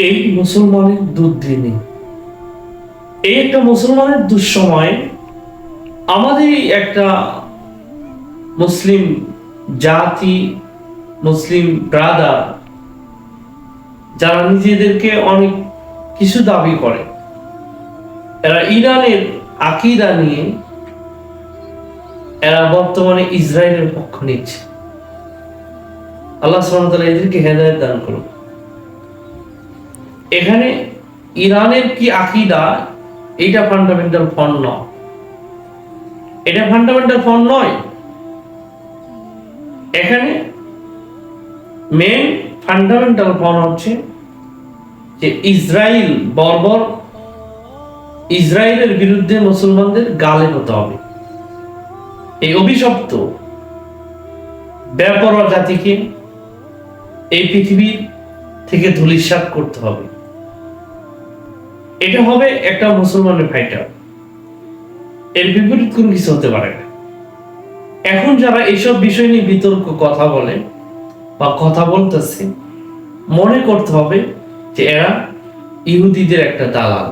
এই মুসলমানের দুর্দিনে, এই একটা মুসলমানের দুঃসময় আমাদেরই একটা মুসলিম জাতি, মুসলিম ব্রাদার, যারা নিজেদেরকে অনেক কিছু দাবি করে, এরা ইরানের আকীদা নিয়ে এরা বর্তমানে ইসরায়েলের পক্ষ নিচ্ছে। আল্লাহ সুবহানাহু ওয়া তাআলা এদেরকে হেদায়েত দান করুন। এখানে ইরানের কি আকীদা, এটা ফান্ডামেন্টাল পয়েন্ট নয়, এটা ফান্ডামেন্টাল পয়েন্ট নয়। এখানে মেন ফান্ডামেন্টাল পয়েন্ট হচ্ছে যে ইসরায়েল বর্বর, ইসরায়েলের বিরুদ্ধে মুসলমানদের গালে হতে হবে। এই অভিশপ্ত বেপরোয়া জাতিকে এই পৃথিবীর থেকে ধূলিসাৎ করতে হবে। এটা হবে একটা মুসলমানের ফাইটার, এর বিপরীত কোন কিছু হতে পারে না। এখন যারা এইসব বিষয় নিয়ে বিতর্ক কথা বলে বা কথা বলতেছে, মনে করতে হবে যে এরা ইহুদিদের একটা দালাল।